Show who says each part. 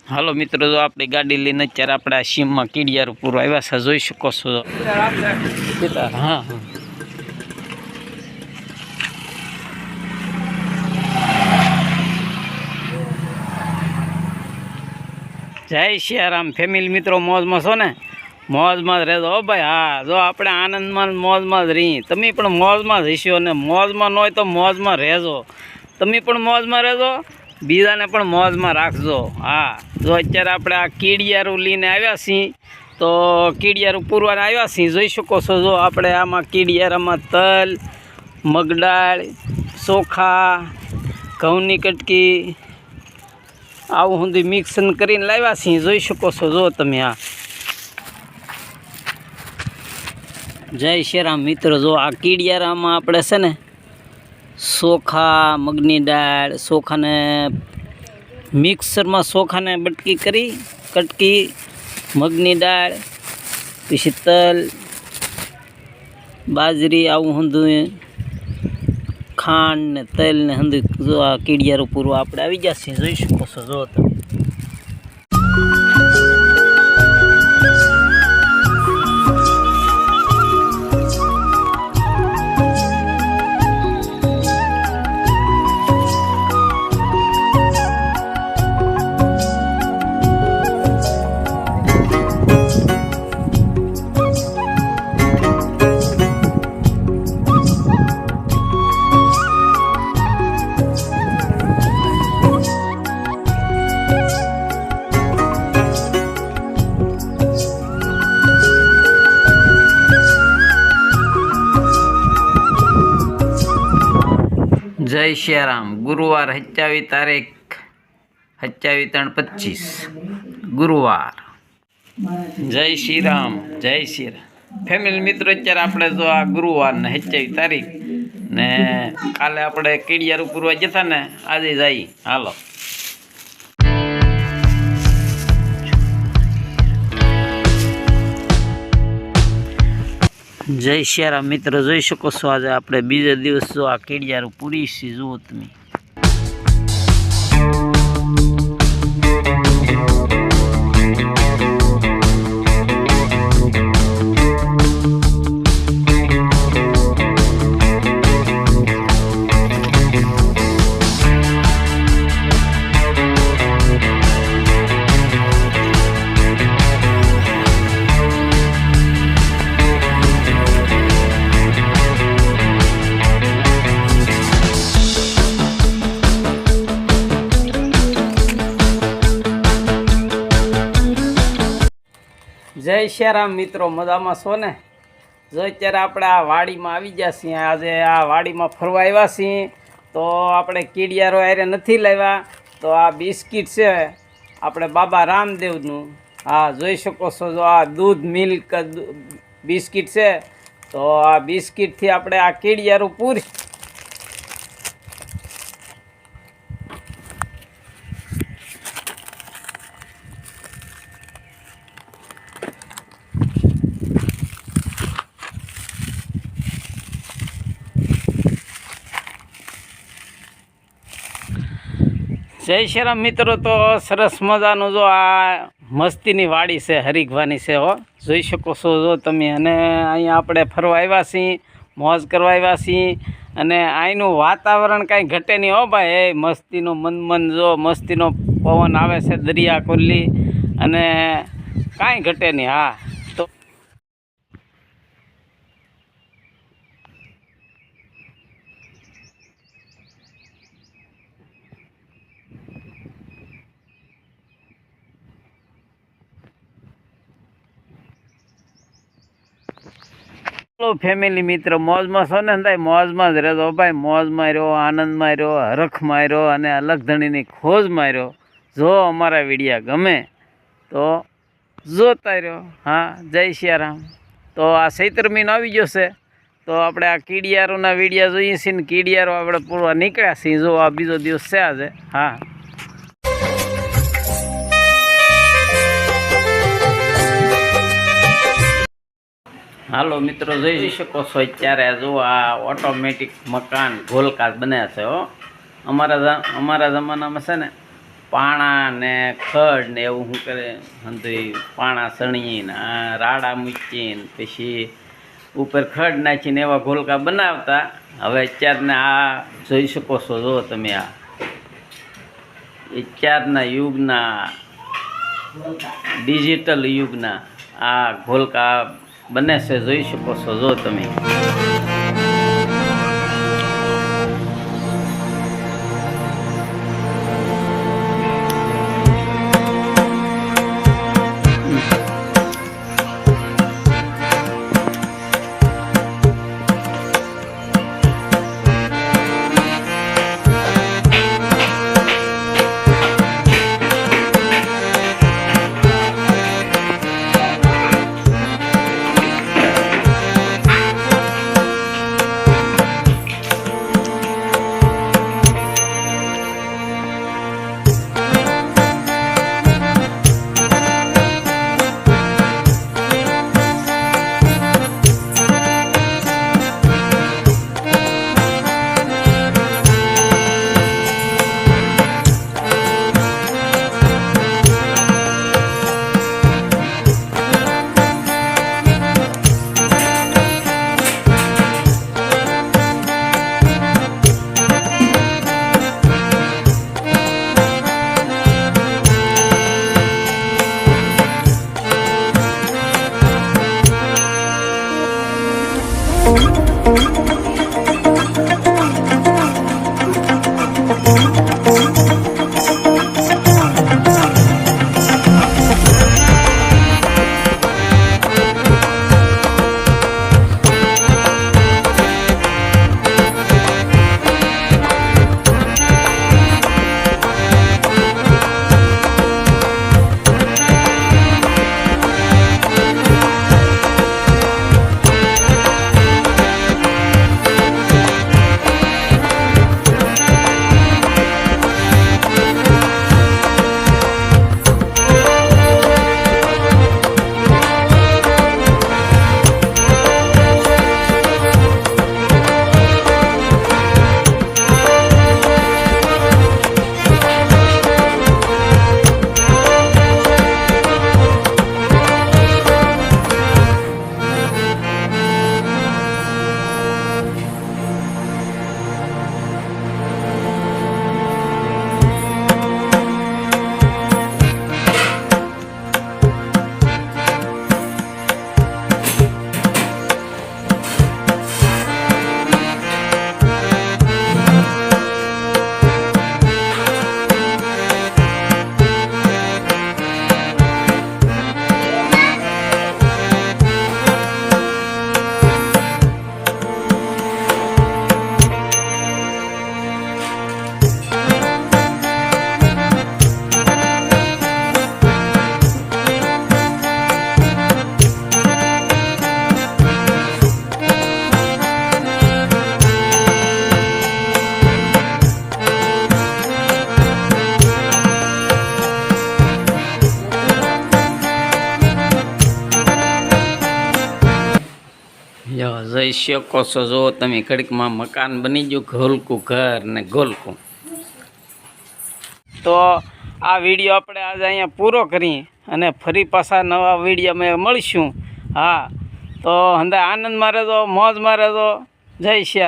Speaker 1: હાલો મિત્રો, જો આપણી ગાડી લઈને અત્યારે આપણે આ સીમમાં કીડિયાર પૂરો આવ્યા છે, જોઈ શકો છો. હા જય સિયારામ ફેમિલી મિત્રો, મોજમાં છો ને? મોજમાં જ રહેજો હો ભાઈ. હા, જો આપણે આનંદમાં મોજમાં જ રહી, તમે પણ મોજમાં જ હશો ને મોજમાં ન હોય તો મોજમાં રહેજો. તમે પણ મોજમાં રહેજો, બીજાને પણ મોજમાં રાખજો. હા, જો અત્યારે આપણે આ કીડિયારું લઈને આવ્યા છીએ, તો કીડિયારું પૂરવાના આવ્યા છીએ, જોઈ શકો છો. જો આપણે આમાં કીડિયારામાં તલ, મગદાળ, ચોખા, ઘઉંની કટકી આવું સુધી મિક્સ કરીને લાવ્યા છીએ, જોઈ શકો છો. જો તમે આ જય શ્રીરામ મિત્રો, જો આ કીડિયારામાં આપણે છે ને ચોખા, મગની દાળ, ચોખાને મિક્સરમાં ચોખાને બટકી કરી કટકી, મગની દાળ, પછી તલ, બાજરી આવું હંધું, ખાંડ ને તલ ને હંધું. જો આ કીડિયારું પૂરું આપણે આવી જશે, જોઈ શકો છો. જો તમે જય શ્રીરામ. ગુરુવાર 27 તારીખ 27/3/25 ગુરુવાર. જય શ્રીરામ, જય શ્રીરામ ફેમિલી મિત્રો. અત્યારે આપણે જો આ ગુરુવાર ને 27 તારીખ ને કાલે આપણે કીડિયારું પૂરવા જતા ને, આજે જઈ. હાલો. જય શ્રીરામ મિત્રો, જોઈ શકો છો. આજે આપણે બીજા દિવસ જો આ કીડિયારું પૂરી છે, જુઓ તમે. જય શ્રીરામ મિત્રો, મજામાં છો ને? જો અત્યારે આપણે આ વાડીમાં આવી ગયા છીએ. આજે આ વાડીમાં ફરવા આવ્યા છીએ, તો આપણે કીડિયારો આરે નથી લાવ્યા. તો આ બિસ્કિટ છે આપણે બાબા રામદેવનું. હા, જોઈ શકો છો. જો આ દૂધ મિલ્ક બિસ્કિટ છે, તો આ બિસ્કિટથી આપણે આ કીડિયારું પૂરી. જય શ્રીરામ મિત્રો, તો સરસ મજાનું જો આ મસ્તીની વાડી છે, હરીગવાની છે હો, જોઈ શકો છો. જો તમે અને અહીંયા આપણે ફરવા આવ્યા છીએ, મોજ કરવા આવ્યા છીએ, અને અહીંનું વાતાવરણ કાંઈ ઘટે નહીં હો ભાઈ. એ મસ્તીનો મન જો મસ્તીનો પવન આવે છે, દરિયા કોલી, અને કાંઈ ઘટે નહીં. હા, તો ફેમિલી મિત્ર, મોજમાં છો ને? ભાઈ મોજમાં જ રહેજો ભાઈ. મોજમાં રહ્યો, આનંદમાં રહ્યો, હરખમાં રહ્યો, અને અલગધણીની ખોજમાં રહ્યો. જો અમારા વિડીયા ગમે તો જોતા રહ્યો. હા, જય સિયારામ. તો આ ચૈત્ર મહિનો આવી ગયો છે, તો આપણે આ કીડિયારોના વિડીયા જોઈએ છીએ ને કીડિયારો આપણે પૂરવા નીકળ્યા છીએ. જો આ બીજો દિવસ છે આજે. હા, હાલો મિત્રો, જોઈ શકો છો. અત્યારે જો આ ઓટોમેટિક મકાન ગોલકાર બન્યા છે હો. અમારા જમાનામાં છે ને પાણા ને ખડ ને એવું શું કરે હંધુય પાણા સણીને આ રાડા મૂકીને પછી ઉપર ખડ નાખીને એવા ઘોલકા બનાવતા. હવે અત્યારના આ જોઈ શકો છો, જો તમે આ અત્યારના યુગના ડિજિટલ યુગના આ ઘોલકા બને છે, જોઈ શકો છો જો તમે. જોઈ શકો છો, જો તમે ઘડીકમાં મકાન બની ગયું, ઘોલકું ઘર ને ગોલકું. તો આ વિડીયો આપણે આજે અહીંયા પૂરો કરીએ અને ફરી પાછા નવા વિડીયોમાં મળીશું. હા, તો હંદા આનંદમાં રહેજો, મોજમાં રહેજો. જય શ્રી